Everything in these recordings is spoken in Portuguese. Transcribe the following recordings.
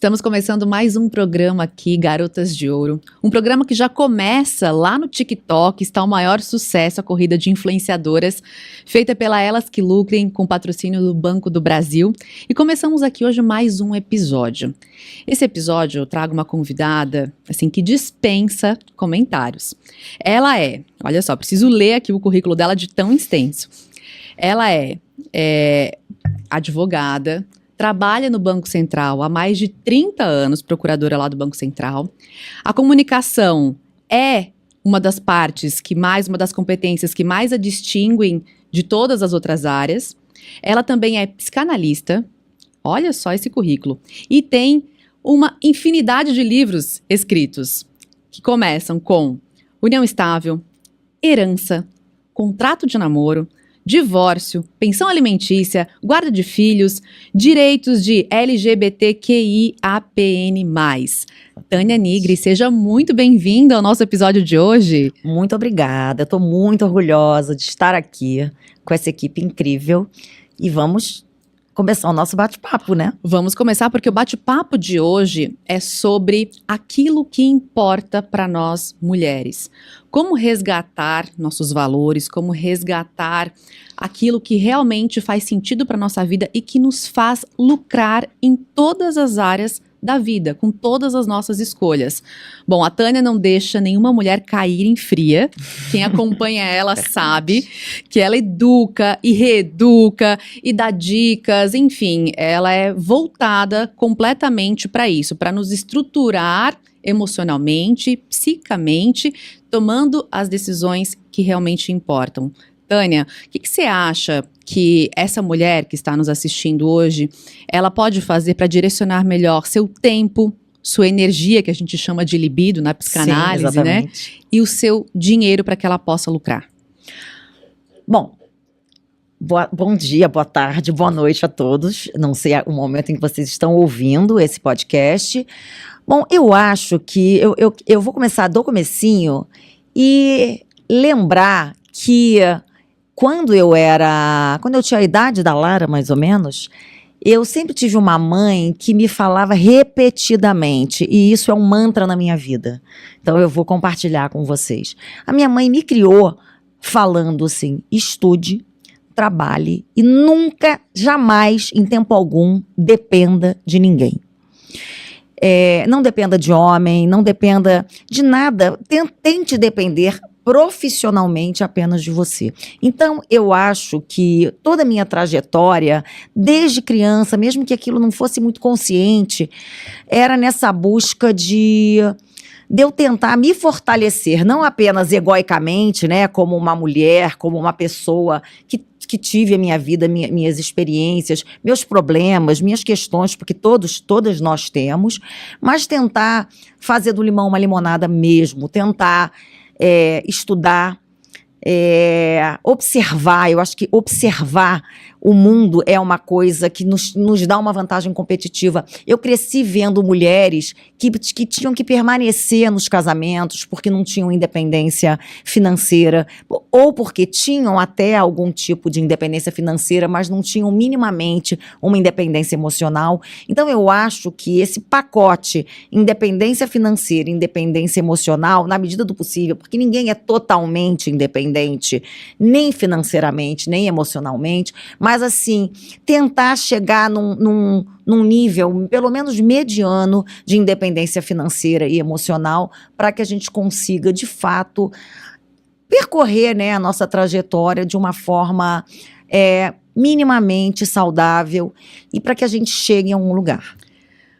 Estamos começando mais um programa aqui, Garotas de Ouro. Um programa que já começa lá no TikTok, está o maior sucesso, a corrida de influenciadoras, feita pela Elas que Lucrem, com patrocínio do Banco do Brasil. E começamos aqui hoje mais um episódio. Esse episódio eu trago uma convidada, assim, que dispensa comentários. Ela olha só, preciso ler aqui o currículo dela de tão extenso. Ela é advogada, trabalha no Banco Central há mais de 30 anos, procuradora lá do Banco Central. A comunicação é uma das competências que mais a distinguem de todas as outras áreas. Ela também é psicanalista, olha só esse currículo, e tem uma infinidade de livros escritos, que começam com União Estável, Herança, Contrato de Namoro, Divórcio, Pensão Alimentícia, Guarda de Filhos, Direitos de LGBTQIAPN+. Tânia Nigri, seja muito bem-vinda ao nosso episódio de hoje. Muito obrigada, eu estou muito orgulhosa de estar aqui com essa equipe incrível e vamos começar o nosso bate-papo, né? Vamos começar porque o bate-papo de hoje é sobre aquilo que importa para nós mulheres. Como resgatar nossos valores, como resgatar aquilo que realmente faz sentido para a nossa vida e que nos faz lucrar em todas as áreas da vida, com todas as nossas escolhas. Bom, a Tânia não deixa nenhuma mulher cair em fria. Quem acompanha ela sabe que ela educa e reeduca e dá dicas, enfim, ela é voltada completamente para isso, para nos estruturar emocionalmente, psicamente, tomando as decisões que realmente importam. Tânia, o que você acha que essa mulher que está nos assistindo hoje, ela pode fazer para direcionar melhor seu tempo, sua energia, que a gente chama de libido na psicanálise, sim, né? E o seu dinheiro para que ela possa lucrar? Bom, bom dia, boa tarde, boa noite a todos. Não sei o momento em que vocês estão ouvindo esse podcast. Bom, eu acho que eu vou começar do comecinho e lembrar que quando eu tinha a idade da Lara, mais ou menos, eu sempre tive uma mãe que me falava repetidamente, e isso é um mantra na minha vida. Então eu vou compartilhar com vocês. A minha mãe me criou falando assim: estude, trabalhe e nunca, jamais, em tempo algum, dependa de ninguém. Não dependa de homem, não dependa de nada, tente depender profissionalmente apenas de você. Então, eu acho que toda a minha trajetória, desde criança, mesmo que aquilo não fosse muito consciente, era nessa busca de eu tentar me fortalecer, não apenas egoicamente, né, como uma mulher, como uma pessoa que tive a minha vida, minhas experiências, meus problemas, minhas questões, porque todas nós temos, mas tentar fazer do limão uma limonada mesmo, tentar estudar, observar. Eu acho que observar o mundo é uma coisa que nos dá uma vantagem competitiva. Eu cresci vendo mulheres que tinham que permanecer nos casamentos porque não tinham independência financeira, ou porque tinham até algum tipo de independência financeira, mas não tinham minimamente uma independência emocional. Então eu acho que esse pacote, independência financeira, independência emocional, na medida do possível, porque ninguém é totalmente independente, nem financeiramente, nem emocionalmente, mas assim, tentar chegar num nível, pelo menos mediano, de independência financeira e emocional, para que a gente consiga, de fato, percorrer, né, a nossa trajetória de uma forma minimamente saudável e para que a gente chegue a um lugar.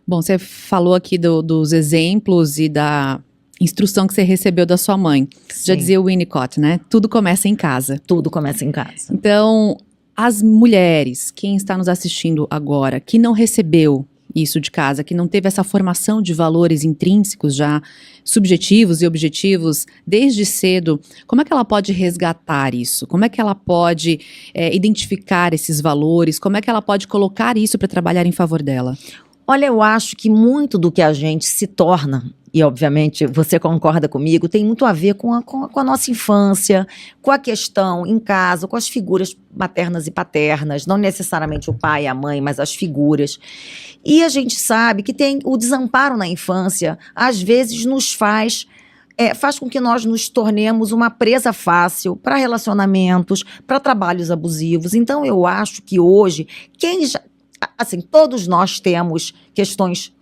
Bom, você falou aqui dos exemplos e da instrução que você recebeu da sua mãe. Sim. Já dizia o Winnicott, né? Tudo começa em casa. Tudo começa em casa. Então, as mulheres, quem está nos assistindo agora, que não recebeu isso de casa, que não teve essa formação de valores intrínsecos já subjetivos e objetivos desde cedo, como é que ela pode resgatar isso? Como é que ela pode identificar esses valores? Como é que ela pode colocar isso para trabalhar em favor dela? Olha, eu acho que muito do que a gente se torna e obviamente você concorda comigo, tem muito a ver com a nossa infância, com a questão em casa, com as figuras maternas e paternas, não necessariamente o pai e a mãe, mas as figuras. E a gente sabe que tem o desamparo na infância, às vezes nos faz com que nós nos tornemos uma presa fácil para relacionamentos, para trabalhos abusivos. Então, eu acho que hoje, assim, todos nós temos questões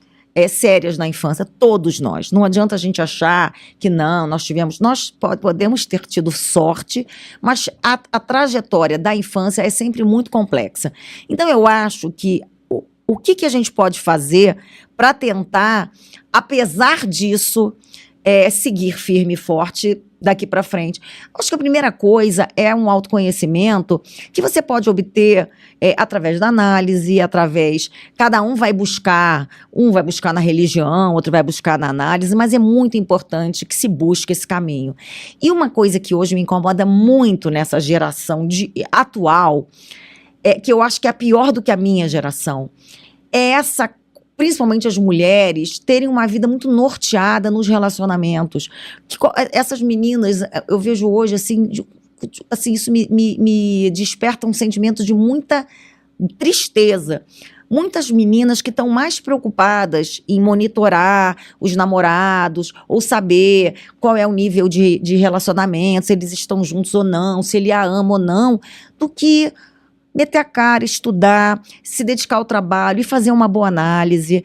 sérias na infância, todos nós. Não adianta a gente achar que não, nós podemos ter tido sorte, mas a trajetória da infância é sempre muito complexa. Então, eu acho que o que a gente pode fazer para tentar, apesar disso, seguir firme e forte daqui para frente. Acho que a primeira coisa é um autoconhecimento que você pode obter através da análise, cada um vai buscar na religião, outro vai buscar na análise, mas é muito importante que se busque esse caminho. E uma coisa que hoje me incomoda muito nessa geração atual, que eu acho que é pior do que a minha geração, é principalmente as mulheres, terem uma vida muito norteada nos relacionamentos. Essas meninas, eu vejo hoje, assim, isso me desperta um sentimento de muita tristeza. Muitas meninas que estão mais preocupadas em monitorar os namorados, ou saber qual é o nível de relacionamento, se eles estão juntos ou não, se ele a ama ou não, do que meter a cara, estudar, se dedicar ao trabalho e fazer uma boa análise,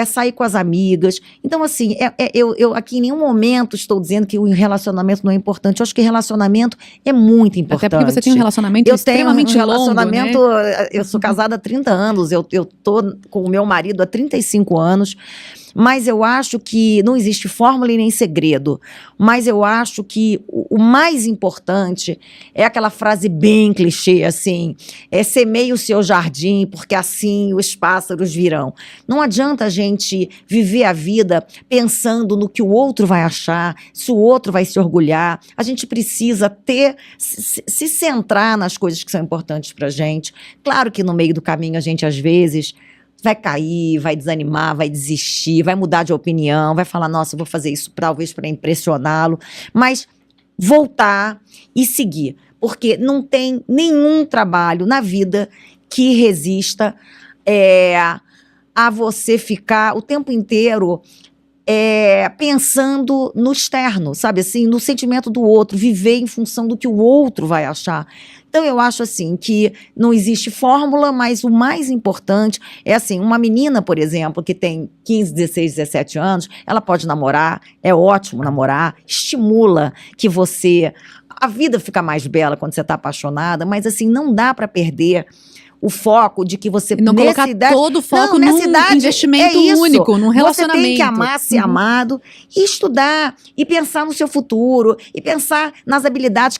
sair com as amigas. Então, assim, eu aqui em nenhum momento estou dizendo que o relacionamento não é importante. Eu acho que relacionamento é muito importante. Até porque você tem um relacionamento extremamente longo, relacionamento, né? Eu sou casada há 30 anos, eu tô com o meu marido há 35 anos, mas eu acho que não existe fórmula e nem segredo. Mas eu acho que o mais importante é aquela frase bem clichê, assim, semeie o seu jardim, porque assim os pássaros virão. Não adianta a gente viver a vida pensando no que o outro vai achar, se o outro vai se orgulhar. A gente precisa se centrar nas coisas que são importantes pra gente. Claro que no meio do caminho a gente, às vezes, vai cair, vai desanimar, vai desistir, vai mudar de opinião, vai falar, nossa, eu vou fazer isso talvez para impressioná-lo, mas voltar e seguir, porque não tem nenhum trabalho na vida que resista a você ficar o tempo inteiro pensando no externo, sabe assim, no sentimento do outro, viver em função do que o outro vai achar. Então eu acho assim que não existe fórmula, mas o mais importante é assim, uma menina, por exemplo, que tem 15, 16, 17 anos, ela pode namorar, é ótimo namorar, estimula que a vida fica mais bela quando você está apaixonada, mas assim, não dá para perder o foco de que você... E não colocar todo o foco num investimento único, num relacionamento. Você tem que amar, ser amado, e estudar, e pensar no seu futuro, e pensar nas habilidades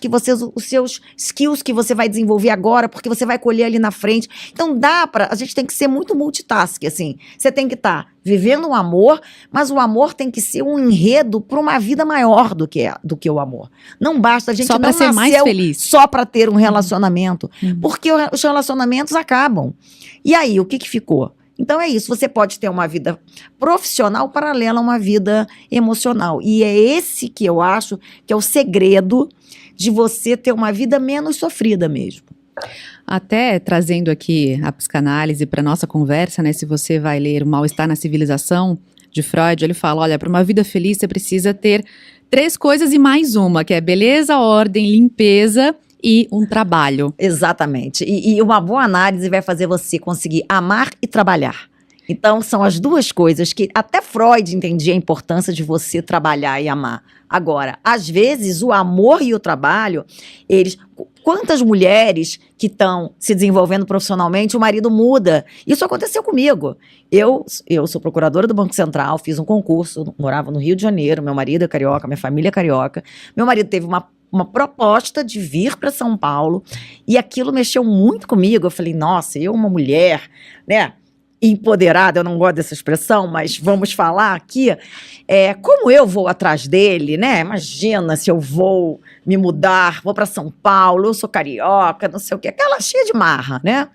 os seus skills que você vai desenvolver agora, porque você vai colher ali na frente. Então a gente tem que ser muito multitask, assim. Você tem que estar vivendo o amor, mas o amor tem que ser um enredo para uma vida maior do que o amor. Não basta, a gente só não para ser mais feliz, só para ter um relacionamento, porque os relacionamentos acabam. E aí, o que ficou? Então é isso, você pode ter uma vida profissional paralela a uma vida emocional. E é esse que eu acho que é o segredo de você ter uma vida menos sofrida mesmo. Até trazendo aqui a psicanálise para nossa conversa, né? Se você vai ler O Mal-Estar na Civilização, de Freud, ele fala, olha, para uma vida feliz você precisa ter 3 coisas e mais uma, que é beleza, ordem, limpeza e um trabalho. Exatamente. E uma boa análise vai fazer você conseguir amar e trabalhar. Então, são as duas coisas que até Freud entendia a importância de você trabalhar e amar. Agora, às vezes, o amor e o trabalho, quantas mulheres que estão se desenvolvendo profissionalmente, o marido muda. Isso aconteceu comigo. Eu sou procuradora do Banco Central, fiz um concurso, morava no Rio de Janeiro, meu marido é carioca, minha família é carioca. Meu marido teve uma proposta de vir para São Paulo e aquilo mexeu muito comigo. Eu falei, nossa, eu uma mulher, né? Empoderada, eu não gosto dessa expressão, mas vamos falar aqui, como eu vou atrás dele, né? Imagina se eu vou me mudar, vou para São Paulo, eu sou carioca, não sei o quê, aquela cheia de marra, né?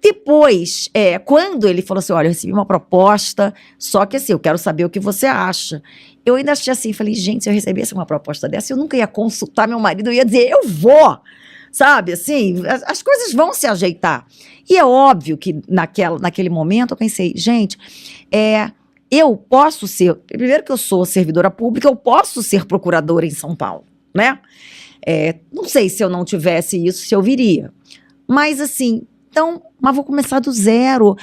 Depois, quando ele falou assim, olha, eu recebi uma proposta, só que assim, eu quero saber o que você acha. Eu ainda achei assim, falei, gente, se eu recebesse uma proposta dessa, eu nunca ia consultar meu marido, eu ia dizer, eu vou, sabe, assim, as coisas vão se ajeitar. E é óbvio que naquele momento eu pensei, gente, eu posso ser, primeiro que eu sou servidora pública, eu posso ser procuradora em São Paulo, né? Não sei se eu não tivesse isso, se eu viria. Mas assim, mas vou começar do zero,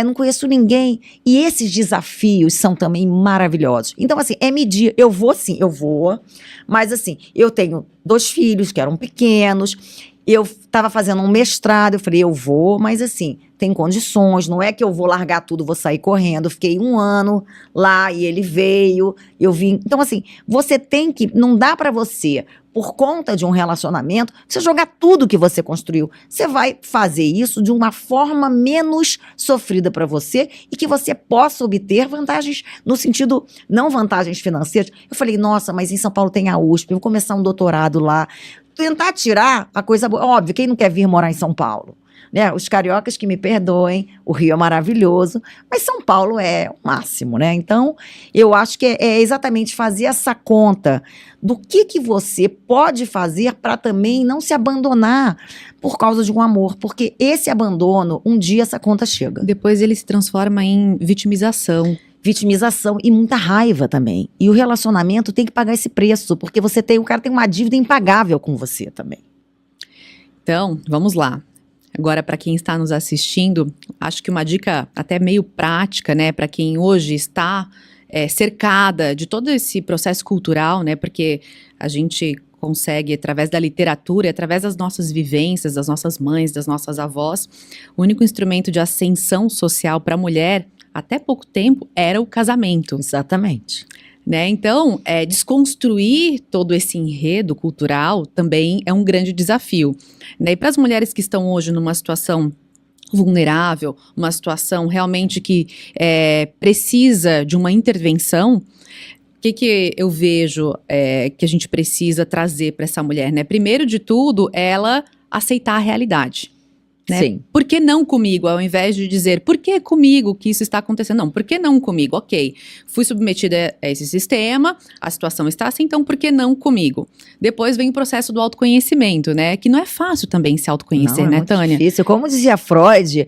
não conheço ninguém. E esses desafios são também maravilhosos. Então, assim, medir. Eu vou, sim, eu vou. Mas, assim, eu tenho 2 filhos que eram pequenos. Eu estava fazendo um mestrado, eu falei, eu vou, mas assim, tem condições, não é que eu vou largar tudo, vou sair correndo. Eu fiquei 1 ano lá e ele veio, eu vim. Então, assim, você tem que, não dá para você, por conta de um relacionamento, você jogar tudo que você construiu. Você vai fazer isso de uma forma menos sofrida para você e que você possa obter vantagens no sentido, não vantagens financeiras. Eu falei, nossa, mas em São Paulo tem a USP, eu vou começar um doutorado lá. Tentar tirar a coisa boa. Óbvio, quem não quer vir morar em São Paulo? Né? Os cariocas que me perdoem, o Rio é maravilhoso, mas São Paulo é o máximo, né? Então, eu acho que é exatamente fazer essa conta do que você pode fazer para também não se abandonar por causa de um amor, porque esse abandono, um dia essa conta chega. Depois ele se transforma em vitimização e muita raiva também. E o relacionamento tem que pagar esse preço, porque o cara tem uma dívida impagável com você também. Então, vamos lá. Agora, para quem está nos assistindo, acho que uma dica até meio prática, né, para quem hoje está cercada de todo esse processo cultural, né, porque a gente consegue, através da literatura, através das nossas vivências, das nossas mães, das nossas avós, o único instrumento de ascensão social para a mulher até pouco tempo, era o casamento. Exatamente. Né? Então, desconstruir todo esse enredo cultural também é um grande desafio. Né? E para as mulheres que estão hoje numa situação vulnerável, uma situação realmente que precisa de uma intervenção, o que eu vejo que a gente precisa trazer para essa mulher? Né? Primeiro de tudo, ela aceitar a realidade. Né? Sim. Por que não comigo? Ao invés de dizer, por que comigo que isso está acontecendo? Não, por que não comigo? Ok, fui submetida a esse sistema, a situação está assim, então por que não comigo? Depois vem o processo do autoconhecimento, né? Que não é fácil também se autoconhecer, não, né, muito Tânia? Difícil. Como dizia Freud,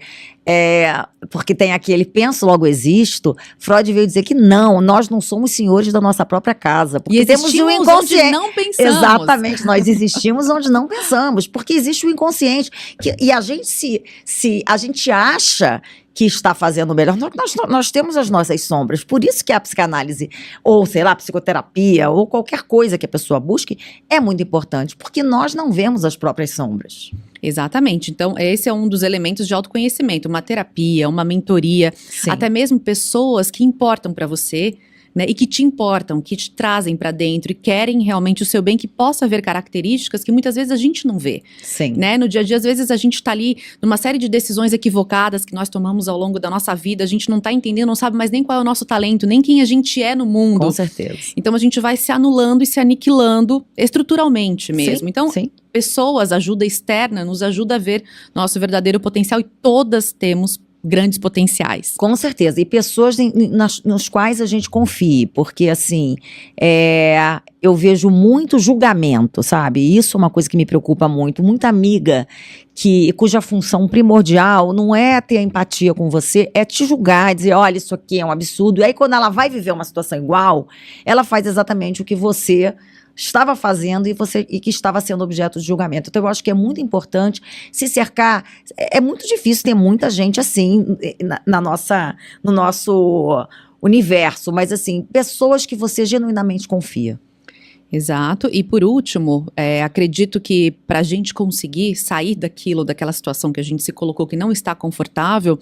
porque tem aquele penso, logo existo, Freud veio dizer que nós não somos senhores da nossa própria casa. Porque temos o inconsciente. Onde não pensamos. Exatamente, nós existimos onde não pensamos, porque existe o inconsciente. E a gente, se a gente acha que está fazendo melhor, nós temos as nossas sombras. Por isso que a psicanálise, ou sei lá, a psicoterapia, ou qualquer coisa que a pessoa busque, é muito importante, porque nós não vemos as próprias sombras. Exatamente. Então, esse é um dos elementos de autoconhecimento, uma terapia, uma mentoria, Sim. Até mesmo pessoas que importam para você, né, e que te importam, que te trazem para dentro e querem realmente o seu bem, que possa ver características que muitas vezes a gente não vê. Sim. Né? No dia a dia, às vezes a gente está ali numa série de decisões equivocadas que nós tomamos ao longo da nossa vida, a gente não está entendendo, não sabe mais nem qual é o nosso talento, nem quem a gente é no mundo. Com certeza. Então a gente vai se anulando e se aniquilando estruturalmente mesmo. Sim, então, sim. Pessoas, ajuda externa, nos ajuda a ver nosso verdadeiro potencial e todas temos grandes potenciais. Com certeza, e pessoas nos quais a gente confie, porque assim, eu vejo muito julgamento, sabe? Isso é uma coisa que me preocupa muito, muita amiga cuja função primordial não é ter empatia com você, é te julgar, dizer, olha, isso aqui é um absurdo, e aí quando ela vai viver uma situação igual, ela faz exatamente o que você estava fazendo e que estava sendo objeto de julgamento. Então, eu acho que é muito importante se cercar. É muito difícil ter muita gente assim no nosso universo, mas assim, pessoas que você genuinamente confia. Exato, e por último, acredito que para a gente conseguir sair daquela situação que a gente se colocou que não está confortável,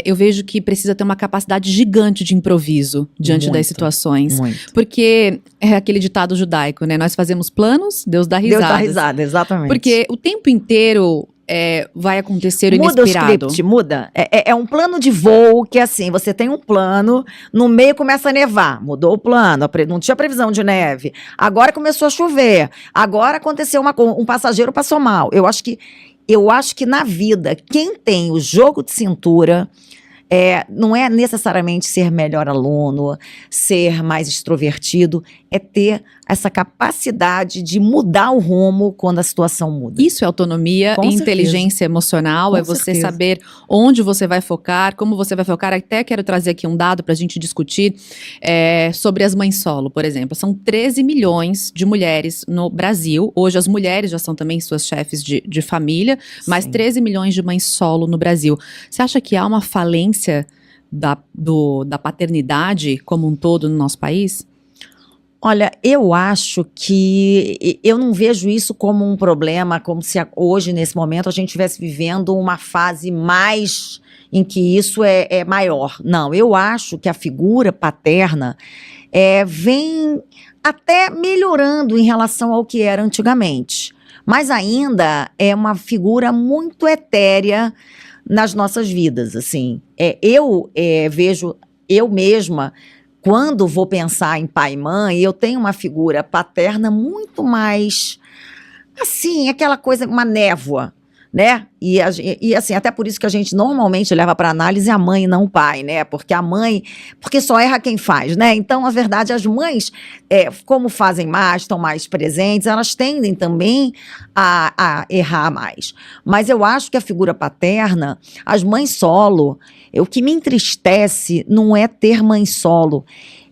eu vejo que precisa ter uma capacidade gigante de improviso diante das situações. Muito. Porque é aquele ditado judaico, né? Nós fazemos planos, Deus dá risadas. Deus dá risada, exatamente. Porque o tempo inteiro vai acontecer o inesperado. Muda o script, muda. É um plano de voo que, assim, você tem um plano, no meio começa a nevar, mudou o plano, não tinha previsão de neve, agora começou a chover, agora aconteceu um passageiro passou mal. Eu acho que eu acho que na vida, quem tem o jogo de cintura, não é necessariamente ser melhor aluno, ser mais extrovertido, é ter essa capacidade de mudar o rumo quando a situação muda. Isso é autonomia Com e certeza. inteligência emocional, Com é você certeza. saber onde você vai focar, como você vai focar. Até quero trazer aqui um dado para a gente discutir sobre as mães solo, por exemplo. São 13 milhões de mulheres no Brasil. Hoje as mulheres já são também suas chefes de família, mas Sim. 13 milhões de mães solo no Brasil. Você acha que há uma falência da paternidade como um todo no nosso país? Olha, eu acho que eu não vejo isso como um problema, como se hoje, nesse momento, a gente estivesse vivendo uma fase mais em que isso é maior. Não, eu acho que a figura paterna vem até melhorando em relação ao que era antigamente. Mas ainda é uma figura muito etérea nas nossas vidas, assim. Eu vejo eu mesma. Quando vou pensar em pai e mãe, eu tenho uma figura paterna muito mais, assim, aquela coisa, uma névoa, né? E assim, até por isso que a gente normalmente leva para análise a mãe e não o pai, né? Porque só erra quem faz, né? Então, na verdade, as mães, como fazem mais, estão mais presentes, elas tendem também a errar mais. Mas eu acho que a figura paterna, as mães solo, o que me entristece não é ter mãe solo,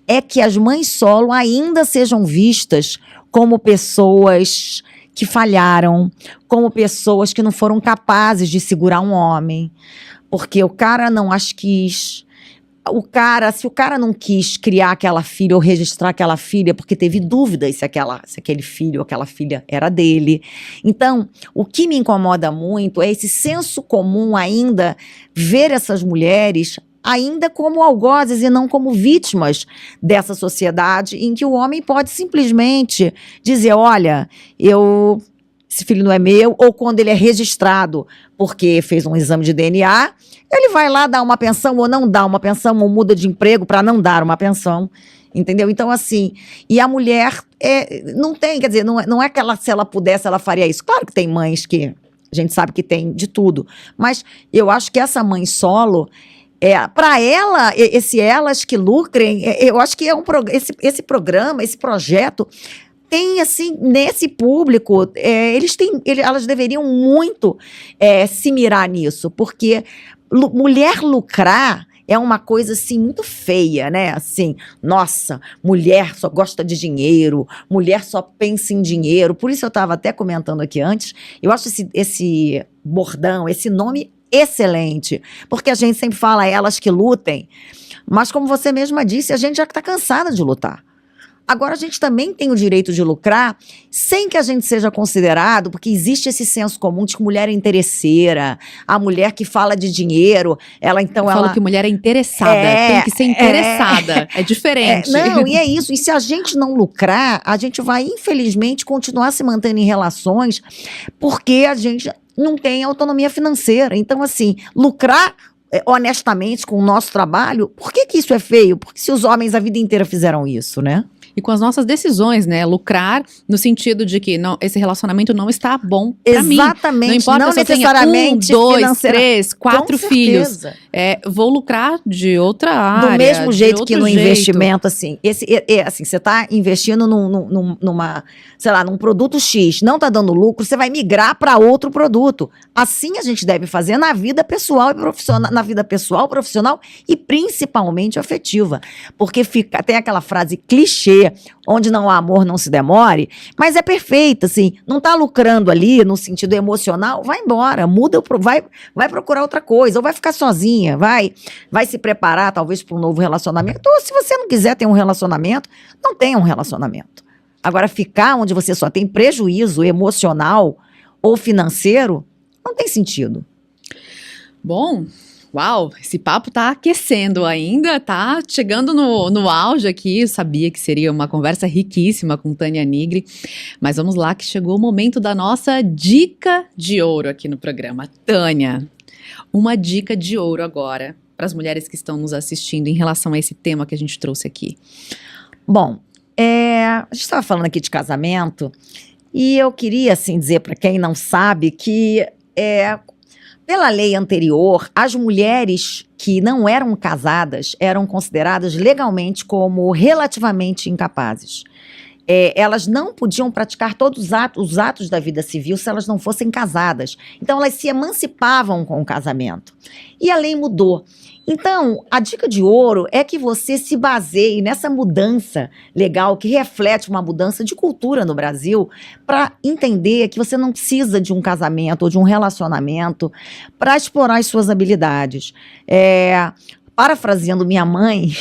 é que as mães solo ainda sejam vistas como pessoas que falharam, como pessoas que não foram capazes de segurar um homem, porque o cara não as quis. Se o cara não quis criar aquela filha ou registrar aquela filha porque teve dúvidas se aquele filho ou aquela filha era dele. Então, o que me incomoda muito é esse senso comum ainda ver essas mulheres ainda como algozes e não como vítimas dessa sociedade em que o homem pode simplesmente dizer, olha, esse filho não é meu, ou quando ele é registrado porque fez um exame de DNA, ele vai lá dar uma pensão ou não dá uma pensão, ou muda de emprego para não dar uma pensão, entendeu? Então, assim, e a mulher não tem, quer dizer, não é que ela, se ela pudesse, ela faria isso. Claro que tem mães que a gente sabe que tem de tudo, mas eu acho que essa mãe solo, para ela, elas que lucrem, eu acho que esse programa, esse projeto, tem, assim, nesse público, elas deveriam muito se mirar nisso, porque mulher lucrar é uma coisa, assim, muito feia, né? Assim, nossa, mulher só gosta de dinheiro, mulher só pensa em dinheiro. Por isso eu estava até comentando aqui antes, eu acho esse bordão, esse nome excelente, porque a gente sempre fala elas que lutem, mas como você mesma disse, a gente já está cansada de lutar. Agora, a gente também tem o direito de lucrar sem que a gente seja considerado, porque existe esse senso comum de que mulher é interesseira, a mulher que fala de dinheiro, Eu falo que mulher é interessada, tem que ser interessada, é diferente. Não, e é isso. E se a gente não lucrar, a gente vai, infelizmente, continuar se mantendo em relações porque a gente não tem autonomia financeira. Então, assim, lucrar honestamente com o nosso trabalho, por que isso é feio? Porque se os homens a vida inteira fizeram isso, né? E com as nossas decisões, né? Lucrar no sentido de que esse relacionamento não está bom pra mim. Exatamente. Não importa não se eu tenha necessariamente 1, 2, financeira. 3, 4 Com filhos. certeza. Vou lucrar de outra área. Do mesmo jeito que no jeito. investimento, assim. Assim, você está investindo num produto X, não está dando lucro, você vai migrar para outro produto. Assim a gente deve fazer na vida pessoal e profissional, na vida pessoal, profissional e principalmente afetiva. Porque tem aquela frase clichê, onde não há amor, não se demore, mas é perfeita, assim, não está lucrando ali no sentido emocional, vai embora, muda, vai procurar outra coisa, ou vai ficar sozinha, vai se preparar talvez para um novo relacionamento, ou se você não quiser ter um relacionamento, não tenha um relacionamento. Agora, ficar onde você só tem prejuízo emocional ou financeiro, não tem sentido. Bom, uau, esse papo tá aquecendo ainda, tá chegando no auge aqui. Eu sabia que seria uma conversa riquíssima com Tânia Nigri, mas vamos lá que chegou o momento da nossa dica de ouro aqui no programa. Tânia, uma dica de ouro agora para as mulheres que estão nos assistindo em relação a esse tema que a gente trouxe aqui. Bom, a gente estava falando aqui de casamento e eu queria, assim, dizer para quem não sabe que pela lei anterior, as mulheres que não eram casadas eram consideradas legalmente como relativamente incapazes. Elas não podiam praticar todos os atos da vida civil se elas não fossem casadas. Então, elas se emancipavam com o casamento. E a lei mudou. Então, a dica de ouro é que você se baseie nessa mudança legal, que reflete uma mudança de cultura no Brasil, para entender que você não precisa de um casamento ou de um relacionamento para explorar as suas habilidades. Parafraseando minha mãe,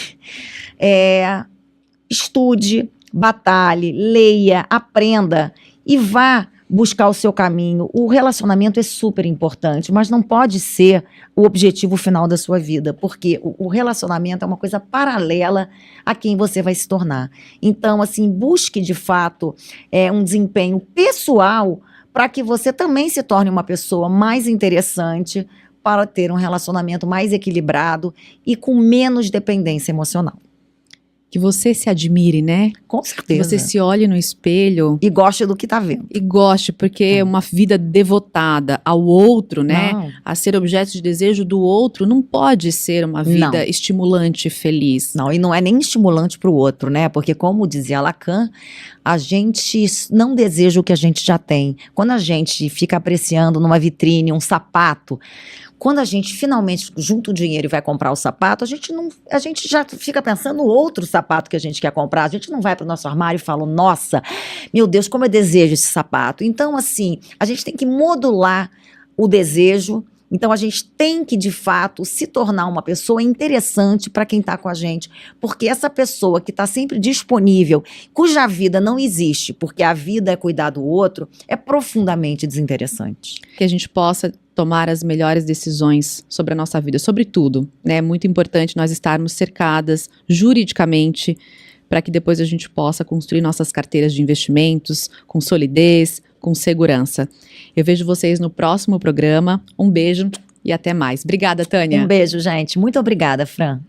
estude, batalhe, leia, aprenda e vá buscar o seu caminho. O relacionamento é super importante, mas não pode ser o objetivo final da sua vida, porque o relacionamento é uma coisa paralela a quem você vai se tornar. Então, assim, busque de fato um desempenho pessoal para que você também se torne uma pessoa mais interessante para ter um relacionamento mais equilibrado e com menos dependência emocional. Que você se admire, né? Com Que certeza. você se olhe no espelho E goste do que tá vendo. e goste, porque é uma vida devotada ao outro, né? Não. A ser objeto de desejo do outro, não pode ser uma vida Não. estimulante e feliz. Não, e não é nem estimulante para o outro, né? Porque, como dizia Lacan, a gente não deseja o que a gente já tem. Quando a gente fica apreciando numa vitrine um sapato, quando a gente finalmente junta o dinheiro e vai comprar o sapato, a gente já fica pensando no outro sapato que a gente quer comprar. A gente não vai para o nosso armário e fala, nossa, meu Deus, como eu desejo esse sapato. Então, assim, a gente tem que modular o desejo. Então, a gente tem que, de fato, se tornar uma pessoa interessante para quem está com a gente. Porque essa pessoa que está sempre disponível, cuja vida não existe, porque a vida é cuidar do outro, é profundamente desinteressante. Que a gente possa tomar as melhores decisões sobre a nossa vida, sobre tudo, né? É muito importante nós estarmos cercadas juridicamente para que depois a gente possa construir nossas carteiras de investimentos com solidez, com segurança. Eu vejo vocês no próximo programa. Um beijo e até mais. Obrigada, Tânia. Um beijo, gente. Muito obrigada, Fran.